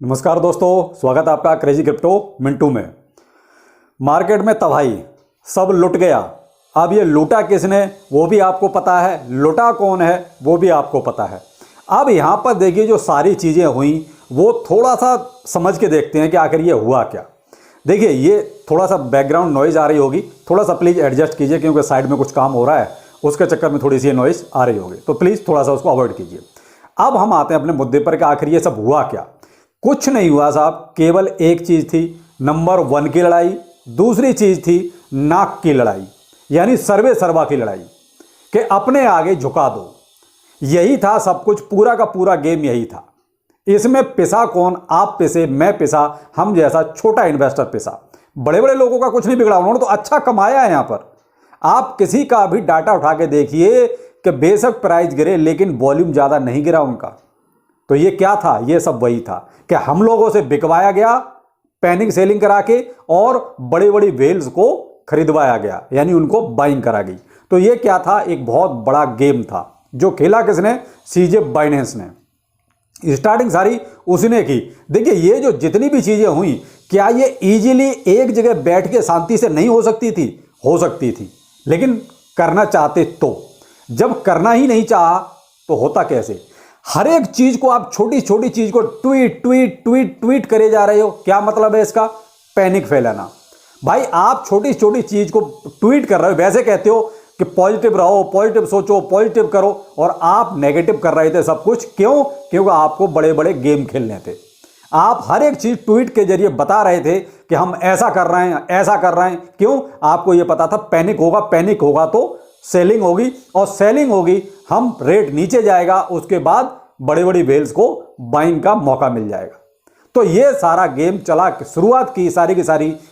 नमस्कार दोस्तों, स्वागत है आपका क्रेजी क्रिप्टो मिंटू में। मार्केट में तबाही, सब लुट गया। अब ये लूटा किसने वो भी आपको पता है, लुटा कौन है वो भी आपको पता है। अब यहाँ पर देखिए जो सारी चीज़ें हुई वो थोड़ा सा समझ के देखते हैं कि आखिर ये हुआ क्या। देखिए ये थोड़ा सा बैकग्राउंड नॉइज़ आ रही होगी, थोड़ा सा प्लीज़ एडजस्ट कीजिए क्योंकि साइड में कुछ काम हो रहा है, उसके चक्कर में थोड़ी सी नॉइज़ आ रही होगी, तो प्लीज़ थोड़ा सा उसको अवॉइड कीजिए। अब हम आते हैं अपने मुद्दे पर कि आखिर ये सब हुआ क्या। कुछ नहीं हुआ साहब, केवल एक चीज़ थी, नंबर 1 की लड़ाई। दूसरी चीज़ थी नाक की लड़ाई, यानी सर्वे सर्वा की लड़ाई, कि अपने आगे झुका दो। यही था सब कुछ, पूरा का पूरा गेम यही था। इसमें पिसा कौन? आप पिसे, मैं पिसा, हम जैसा छोटा इन्वेस्टर पिसा। बड़े बड़े लोगों का कुछ नहीं बिगड़ा, उन्होंने तो अच्छा कमाया है। यहाँ पर आप किसी का भी डाटा उठा के देखिए कि बेशक प्राइस गिरे लेकिन वॉल्यूम ज़्यादा नहीं गिरा उनका। तो ये क्या था? ये सब वही था कि हम लोगों से बिकवाया गया पैनिक सेलिंग करा के, और बड़ी बड़ी वेल्स को खरीदवाया गया, यानी उनको बाइंग करा गई। तो ये क्या था? एक बहुत बड़ा गेम था जो खेला किसने? सीजे बाइनेंस ने। स्टार्टिंग सारी उसने की। देखिए ये जो जितनी भी चीजें हुई, क्या ये इजीली एक जगह बैठ के शांति से नहीं हो सकती थी? हो सकती थी, लेकिन करना चाहते तो। जब करना ही नहीं चाहा तो होता कैसे? हर एक चीज को आप छोटी छोटी चीज को ट्वीट ट्वीट ट्वीट ट्वीट करे जा रहे हो। क्या मतलब है इसका? पैनिक फैलाना। भाई आप छोटी छोटी चीज को ट्वीट कर रहे हो, वैसे कहते हो कि पॉजिटिव रहो, पॉजिटिव सोचो, पॉजिटिव करो, और आप नेगेटिव कर रहे थे सब कुछ। क्यों? क्योंकि आपको बड़े बड़े गेम खेलने थे। आप हर एक चीज ट्वीट के जरिए बता रहे थे कि हम ऐसा कर रहे हैं, ऐसा कर रहे हैं। क्यों? आपको यह पता था पैनिक होगा, पैनिक होगा तो सेलिंग होगी, और सेलिंग होगी, हम रेट नीचे जाएगा, उसके बाद बड़ी बड़ी वेल्स को बाइंग का मौका मिल जाएगा। तो ये सारा गेम चला, शुरुआत की सारी की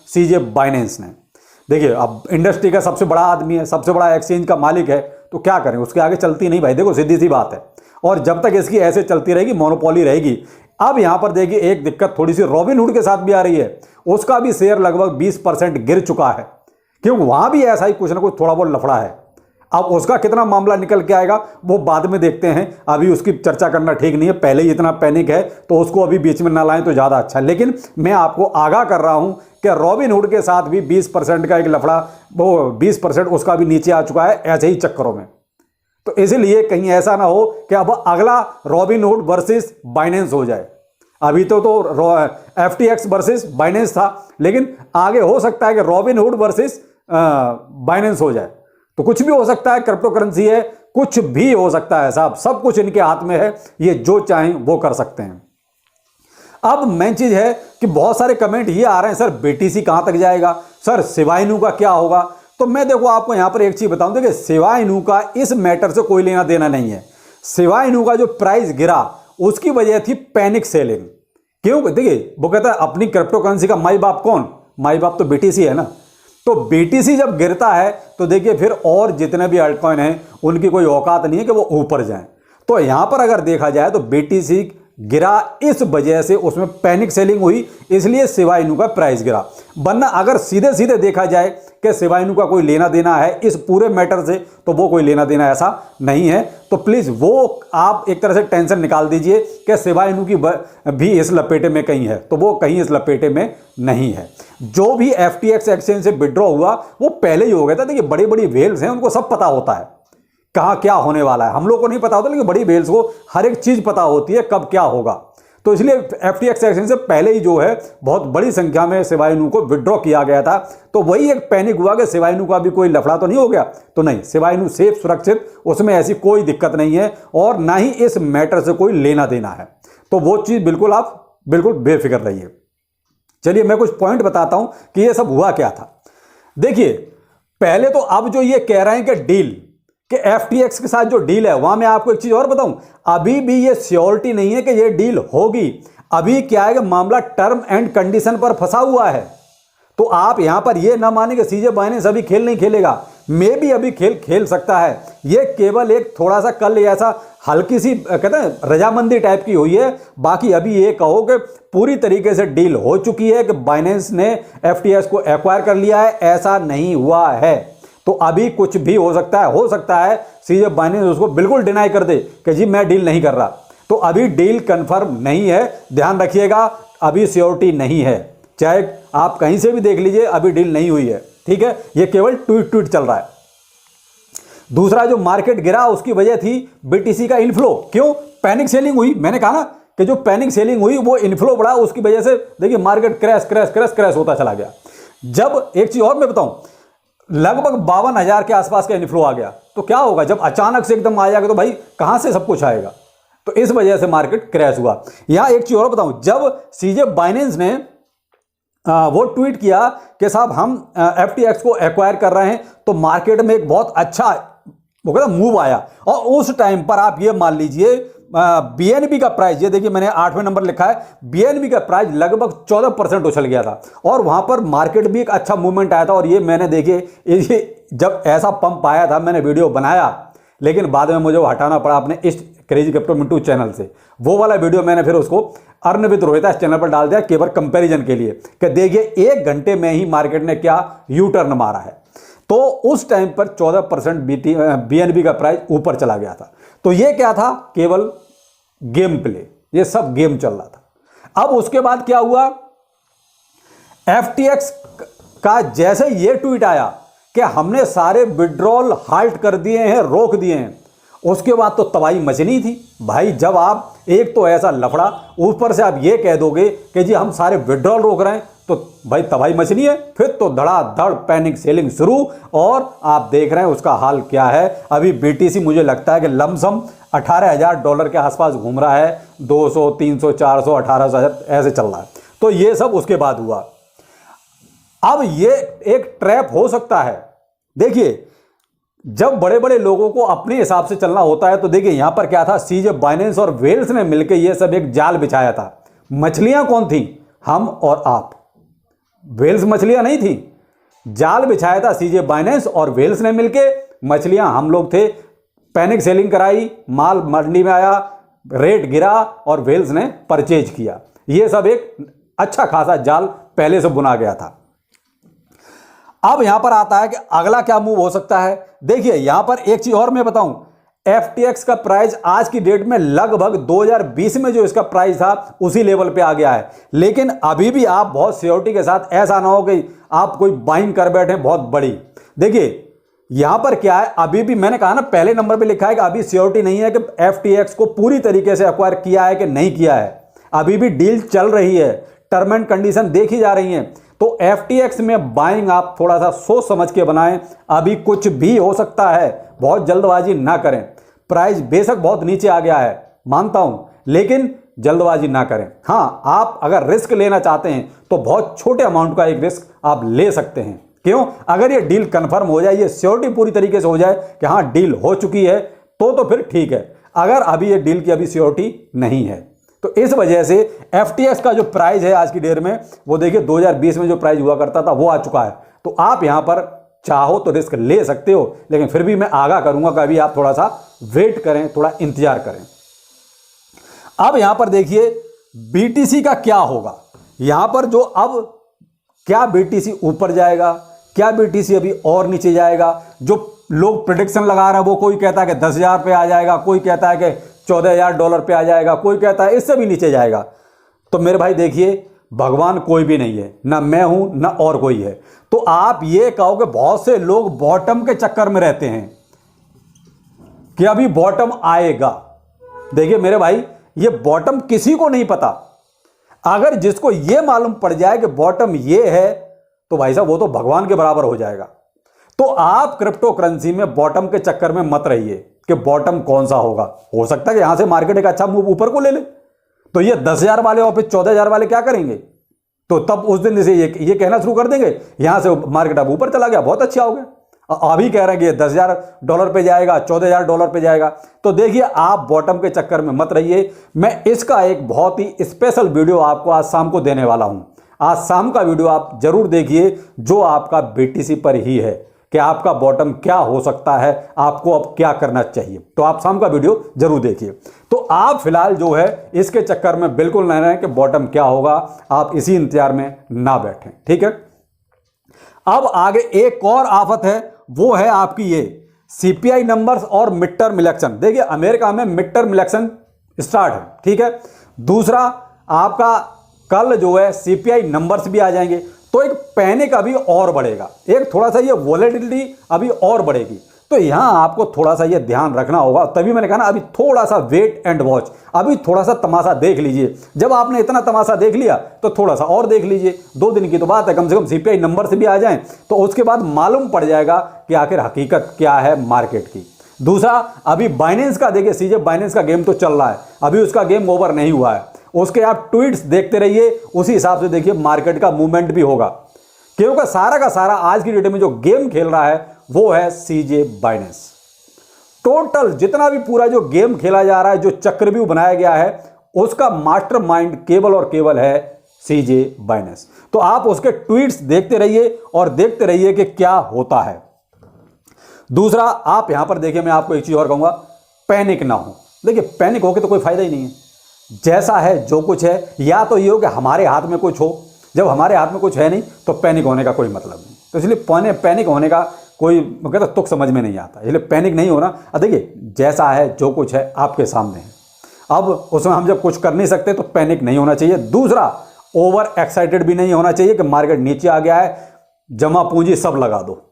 सीजे बाइनेंस ने। देखिए अब इंडस्ट्री का सबसे बड़ा आदमी है, सबसे बड़ा एक्सचेंज का मालिक है, तो क्या करें, उसके आगे चलती नहीं भाई। देखो सीधी सी बात है, और जब तक इसकी ऐसे चलती रहेगी, मोनोपोली रहेगी। अब यहां पर देखिए एक दिक्कत थोड़ी सी रॉबिनहुड के साथ भी आ रही है। उसका भी शेयर लगभग 20% गिर चुका है, क्योंकि वहां भी ऐसा ही कुछ ना कुछ थोड़ा बहुत लफड़ा है। अब उसका कितना मामला निकल के आएगा वो बाद में देखते हैं, अभी उसकी चर्चा करना ठीक नहीं है। पहले ही इतना पैनिक है तो उसको अभी बीच में ना लाएं तो ज़्यादा अच्छा है। लेकिन मैं आपको आगाह कर रहा हूं कि रॉबिनहुड के साथ भी 20% का एक लफड़ा, वो 20% उसका भी नीचे आ चुका है ऐसे ही चक्करों में। तो इसीलिए कहीं ऐसा ना हो कि अब अगला रॉबिनहुड वर्सेस बाइनेंस हो जाए। अभी तो FTX वर्सेस बाइनेंस था, लेकिन आगे हो सकता है कि रॉबिनहुड वर्सेस बाइनेंस हो जाए। तो कुछ भी हो सकता है, क्रिप्टो करेंसी है, कुछ भी हो सकता है साहब, सब कुछ इनके हाथ में है, ये जो चाहें वो कर सकते हैं। अब मेन चीज है कि बहुत सारे कमेंट ये आ रहे हैं, सर BTC कहां तक जाएगा, सर शिबा इनू का क्या होगा। तो मैं देखो आपको यहां पर एक चीज बताऊं, देखिए शिबा इनू का इस मैटर से कोई लेना देना नहीं है। शिबा इनू का जो प्राइस गिरा उसकी वजह थी पैनिक सेलिंग। क्यों? देखिए वो कहता है अपनी क्रिप्टो करेंसी का माई बाप कौन? माई बाप तो BTC है ना। तो BTC जब गिरता है तो देखिए फिर और जितने भी अल्टकॉइन हैं उनकी कोई औकात नहीं है कि वो ऊपर जाएं। तो यहां पर अगर देखा जाए तो BTC गिरा इस वजह से, उसमें पैनिक सेलिंग हुई, इसलिए शिबा इनू का प्राइस गिरा। वरना अगर सीधे सीधे देखा जाए कि शिबा इनू का कोई लेना देना है इस पूरे मैटर से, तो वो कोई लेना देना ऐसा नहीं है। तो प्लीज वो आप एक तरह से टेंशन निकाल दीजिए कि शिबा इनू की भी इस लपेटे में कहीं है, तो वो कहीं इस लपेटे में नहीं है। जो भी FTX एक्सचेंज से विड्रॉ हुआ वो पहले ही हो गया था। देखिए बड़ी बड़ी वेल्स हैं, उनको सब पता होता है कहाँ क्या होने वाला है। हम लोग को नहीं पता होता, लेकिन बड़ी वेल्स को हर एक चीज पता होती है कब क्या होगा। तो इसलिए FTX एक्सचेंज से पहले ही जो है बहुत बड़ी संख्या में शिबा इनू को विड्रॉ किया गया था। तो वही एक पैनिक हुआ कि शिबा इनू का भी कोई लफड़ा तो नहीं हो गया। तो नहीं, शिबा इनू सेफ, सुरक्षित, उसमें ऐसी कोई दिक्कत नहीं है, और ना ही इस मैटर से कोई लेना देना है। तो वो चीज बिल्कुल आप बिल्कुल बेफिक्र रहिए। चलिए मैं कुछ पॉइंट बताता हूं कि ये सब हुआ क्या था। देखिए पहले तो अब जो ये कह रहे हैं कि डील, कि FTX के साथ जो डील है, वहां मैं आपको एक चीज और बताऊं, अभी भी ये श्योरिटी नहीं है कि ये डील होगी। अभी क्या है कि मामला टर्म एंड कंडीशन पर फंसा हुआ है। तो आप यहां पर ये ना माने कि सीजे बाइनेंस अभी खेल नहीं खेलेगा, मे भी अभी खेल सकता है। ये केवल एक थोड़ा सा कल ऐसा हल्की सी कहते हैं रजामंदी टाइप की हुई है। बाकी अभी ये कहो कि पूरी तरीके से डील हो चुकी है कि बाइनेंस ने FTX को एक्वायर कर लिया है, ऐसा नहीं हुआ है। तो अभी कुछ भी हो सकता है सीजे बाइनेंस उसको बिल्कुल डिनाई कर दे कि जी मैं डील नहीं कर रहा। तो अभी डील कंफर्म नहीं है, ध्यान रखिएगा, अभी सियोरिटी नहीं है, चाहे आप कहीं से भी देख लीजिए, अभी डील नहीं हुई है, ठीक है। ये केवल ट्वीट चल रहा है। दूसरा, जो मार्केट गिरा उसकी वजह थी बीटीसी का इनफ्लो। क्यों? पैनिक सेलिंग हुई। मैंने कहा ना कि जो पैनिक सेलिंग हुई वो इनफ्लो बढ़ा, उसकी वजह से देखिए मार्केट क्रैश होता चला गया। जब एक चीज और मैं बताऊं, लगभग 52,000 के आसपास का इनफ्लो आ गया तो क्या होगा? जब अचानक से एकदम आ जाएगा तो भाई कहां से सब कुछ आएगा? तो इस वजह से मार्केट क्रैश हुआ। यहां एक चीज और बताऊं, जब सीजे बाइनेंस ने वो ट्वीट किया कि साहब हम FTX को एक्वायर कर रहे हैं, तो मार्केट में एक बहुत अच्छा वो कहता मूव आया। और उस टाइम पर आप ये मान लीजिए BNB का प्राइस, ये देखिए मैंने 8वें नंबर लिखा है, BNB का प्राइस लगभग 14% उछल गया था और वहां पर मार्केट भी एक अच्छा मूवमेंट आया था। और ये मैंने देखिए, ये जब ऐसा पंप आया था मैंने वीडियो बनाया, लेकिन बाद में मुझे वो हटाना पड़ा अपने इस क्रेजी क्रिप्टो मिंटू चैनल से। वो वाला वीडियो मैंने फिर उसको अर्न विद रोहित इस चैनल पर डाल दिया केवल कंपैरिजन के लिए कि देखिए 1 घंटे में ही मार्केट ने क्या यू टर्न मारा है। तो उस टाइम पर 14% BNB का प्राइस ऊपर चला गया था। तो ये क्या था? केवल गेम प्ले, ये सब गेम चल रहा था। अब उसके बाद क्या हुआ? FTX का जैसे ये ट्वीट आया कि हमने सारे विड्रॉल हाल्ट कर दिए हैं, रोक दिए हैं, उसके बाद तो तबाही मचनी थी भाई। जब आप एक तो ऐसा लफड़ा, ऊपर से आप ये कह दोगे कि जी हम सारे विड्रॉल रोक रहे हैं, तो भाई तबाही मचनी है। फिर तो धड़ाधड़ पैनिक सेलिंग शुरू, और आप देख रहे हैं उसका हाल क्या है। अभी BTC मुझे लगता है कि लमसम $18,000 के आसपास घूम रहा है, 200, 300, 400, 18,000 ऐसे चल रहा है। तो ये सब उसके बाद हुआ। अब ये एक ट्रैप हो सकता है। देखिए, जब बड़े बड़े लोगों को अपने हिसाब से चलना होता है, तो देखिए यहां पर क्या था, सीजे बाइनेंस और वेल्स ने मिलकर ये सब एक जाल बिछाया था। मछलियां कौन थी? हम और आप। वेल्स मछलियां नहीं थी, जाल बिछाया था सीजे बाइनेंस और वेल्स ने मिलके, मछलियां हम लोग थे। पैनिक सेलिंग कराई, माल मंडी में आया, रेट गिरा और वेल्स ने परचेज किया। यह सब एक अच्छा खासा जाल पहले से बुना गया था। अब यहां पर आता है कि अगला क्या मूव हो सकता है। देखिए यहां पर एक चीज और मैं बताऊं, FTX का प्राइस आज की डेट में लगभग 2020 में जो इसका प्राइस था उसी लेवल पे आ गया है। लेकिन अभी भी आप बहुत सियोरिटी के साथ, ऐसा ना हो कि आप कोई बाइंग कर बैठे बहुत बड़ी। देखिए यहां पर क्या है, अभी भी मैंने कहा ना पहले नंबर पे लिखा है कि अभी सियोरिटी नहीं है कि FTX को पूरी तरीके से एक्वायर किया है कि नहीं किया है। अभी भी डील चल रही है, टर्म एंड कंडीशन देखी जा रही हैं। तो FTX में बाइंग आप थोड़ा सा सोच समझ के बनाएं, अभी कुछ भी हो सकता है, बहुत जल्दबाजी ना करें। प्राइस बेशक बहुत नीचे आ गया है, मानता हूं, लेकिन जल्दबाजी ना करें। हां, आप अगर रिस्क लेना चाहते हैं तो बहुत छोटे अमाउंट का एक रिस्क आप ले सकते हैं। क्यों? अगर ये डील कंफर्म हो जाए, ये सियोरिटी पूरी तरीके से हो जाए कि हां डील हो चुकी है, तो फिर ठीक है। अगर अभी ये डील की अभी सियोरिटी नहीं है, तो इस वजह से FTX का जो प्राइस है आज की डेट में, वो देखिए 2020 में जो प्राइस हुआ करता था वो आ चुका है। तो आप यहां पर चाहो तो रिस्क ले सकते हो, लेकिन फिर भी मैं आगाह करूंगा कि अभी आप थोड़ा सा वेट करें, थोड़ा इंतजार करें। अब यहां पर देखिए BTC का क्या होगा। यहां पर जो अब क्या BTC ऊपर जाएगा, क्या BTC अभी और नीचे जाएगा? जो लोग प्रेडिक्शन लगा रहे हैं, वो कोई कहता है कि 10,000 पे आ जाएगा, कोई कहता है कि $14,000 पे आ जाएगा, कोई कहता है इससे भी नीचे जाएगा। तो मेरे भाई देखिए, भगवान कोई भी नहीं है, ना मैं हूं ना और कोई है। तो आप ये कहो कि बहुत से लोग बॉटम के चक्कर में रहते हैं कि अभी बॉटम आएगा। देखिए मेरे भाई, ये बॉटम किसी को नहीं पता। अगर जिसको ये मालूम पड़ जाए कि बॉटम ये है, तो भाई साहब वो तो भगवान के बराबर हो जाएगा। तो आप क्रिप्टो करेंसी में बॉटम के चक्कर में मत रहिए कि बॉटम कौन सा होगा। हो सकता है कि यहां से मार्केट एक अच्छा मूव ऊपर को ले ले, तो ये 10,000 वाले और फिर 14,000 वाले क्या करेंगे? तो तब उस दिन से ये कहना शुरू कर देंगे यहां से मार्केट अब ऊपर चला गया, बहुत अच्छा हो गया। अभी कह रहे हैं कि $10,000 पे जाएगा, $14,000 पे जाएगा। तो देखिए आप बॉटम के चक्कर में मत रहिए। मैं इसका एक बहुत ही स्पेशल वीडियो आपको आज शाम को देने वाला हूं। आज शाम का वीडियो आप जरूर देखिए, जो आपका BTC पर ही है कि आपका बॉटम क्या हो सकता है, आपको अब क्या करना चाहिए। तो आप शाम का वीडियो जरूर देखिए। तो आप फिलहाल जो है इसके चक्कर में बिल्कुल नहीं रहें कि बॉटम क्या होगा, आप इसी इंतजार में ना बैठें, ठीक है। अब आगे एक और आफत है, वो है आपकी ये CPI नंबर्स और मिड टर्म इलेक्शन। देखिए अमेरिका में मिड टर्म इलेक्शन स्टार्ट है, ठीक है। दूसरा, आपका कल जो है सीपीआई नंबर्स भी आ जाएंगे, तो एक पैनिक अभी और बढ़ेगा, एक थोड़ा सा ये वॉलेटिलिटी अभी और बढ़ेगी। तो यहां आपको थोड़ा सा ये ध्यान रखना होगा। तभी मैंने कहा ना, अभी थोड़ा सा वेट एंड वॉच, अभी थोड़ा सा तमाशा देख लीजिए। जब आपने इतना तमाशा देख लिया तो थोड़ा सा और देख लीजिए। 2 दिन की तो बात है, कम से कम सीपीआई नंबर से भी आ जाएं तो उसके बाद मालूम पड़ जाएगा कि आखिर हकीकत क्या है मार्केट की। दूसरा, अभी बाइनेंस का देखिए, सीजे बाइनेंस का गेम तो चल रहा है, अभी उसका गेम ओवर नहीं हुआ है। उसके आप ट्वीट्स देखते रहिए, उसी हिसाब से देखिए मार्केट का मूवमेंट भी होगा, क्योंकि सारा का सारा आज की डेट में जो गेम खेल रहा है वो है सीजे बाइनेंस। टोटल जितना भी पूरा जो गेम खेला जा रहा है, जो चक्रव्यूह बनाया गया है, उसका मास्टरमाइंड केवल और केवल है सीजे बाइनेंस। तो आप उसके ट्वीट्स देखते रहिए और देखते रहिए कि क्या होता है। दूसरा, आप यहां पर देखिए, मैं आपको एक चीज और कहूंगा, पैनिक ना हो। देखिए, पैनिक होके तो कोई फायदा ही नहीं है। जैसा है जो कुछ है, या तो ये हो कि हमारे हाथ में कुछ हो, जब हमारे हाथ में कुछ है नहीं तो पैनिक होने का कोई मतलब नहीं। तो इसलिए पैनिक होने का कोई कहता तुक समझ में नहीं आता, इसलिए पैनिक नहीं होना। देखिए, जैसा है जो कुछ है आपके सामने है, अब उसमें हम जब कुछ कर नहीं सकते तो पैनिक नहीं होना चाहिए। दूसरा, ओवर एक्साइटेड भी नहीं होना चाहिए कि मार्केट नीचे आ गया है, जमा पूंजी सब लगा दो।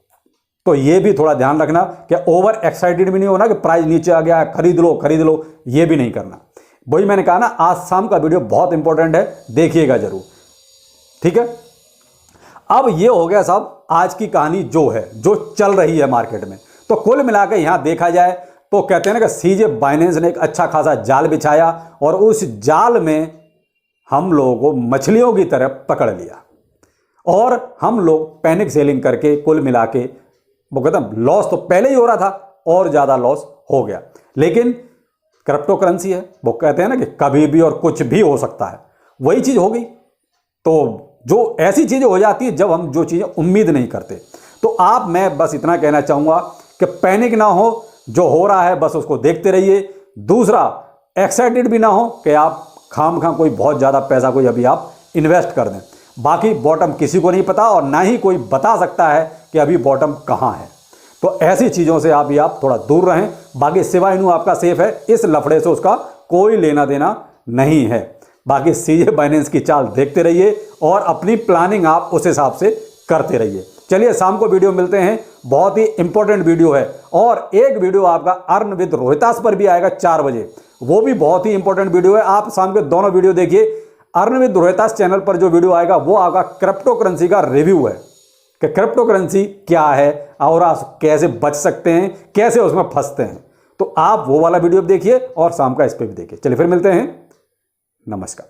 तो ये भी थोड़ा ध्यान रखना कि ओवर एक्साइटेड भी नहीं होना कि प्राइस नीचे आ गया है, खरीद लो, ये भी नहीं करना। वही मैंने कहा ना, आज शाम का वीडियो बहुत इंपॉर्टेंट है, देखिएगा जरूर, ठीक है। अब ये हो गया साहब आज की कहानी जो है, जो चल रही है मार्केट में। तो कुल मिलाकर यहां देखा जाए तो कहते हैं ना कि सीजे बाइनेंस ने एक अच्छा खासा जाल बिछाया और उस जाल में हम लोगों को मछलियों की तरह पकड़ लिया और हम लोग पैनिक सेलिंग करके कुल मिला के, वो कहते हैं लॉस तो पहले ही हो रहा था और ज्यादा लॉस हो गया। लेकिन क्रिप्टो करेंसी है, वो कहते हैं ना कि कभी भी और कुछ भी हो सकता है, वही चीज हो गई। तो जो ऐसी चीजें हो जाती है जब हम जो चीजें उम्मीद नहीं करते। तो मैं बस इतना कहना चाहूंगा कि पैनिक ना हो, जो हो रहा है बस उसको देखते रहिए। दूसरा, एक्साइटेड भी ना हो कि आप खाम कोई बहुत ज्यादा पैसा कोई अभी आप इन्वेस्ट कर दें। बाकी बॉटम किसी को नहीं पता और ना ही कोई बता सकता है कि अभी बॉटम कहां है। तो ऐसी चीजों से आप थोड़ा दूर रहें। बाकी सिवाय इनू आपका सेफ है, इस लफड़े से उसका कोई लेना देना नहीं है। बाकी सीजे बाइनेंस की चाल देखते रहिए और अपनी प्लानिंग आप उस हिसाब से करते रहिए। चलिए, शाम को वीडियो मिलते हैं, बहुत ही इंपॉर्टेंट वीडियो है। और एक वीडियो आपका अर्न विद रोहितास पर भी आएगा 4 बजे, वो भी बहुत ही इंपॉर्टेंट वीडियो है। आप शाम के दोनों वीडियो देखिए। अर्न विद रोहितास चैनल पर जो वीडियो आएगा वो आपका क्रिप्टो करेंसी का रिव्यू है कि क्रिप्टो करेंसी क्या है और आप कैसे बच सकते हैं, कैसे उसमें फंसते हैं। तो आप वो वाला वीडियो देखिए और शाम का इस पर भी देखिए। चलिए फिर मिलते हैं, नमस्कार।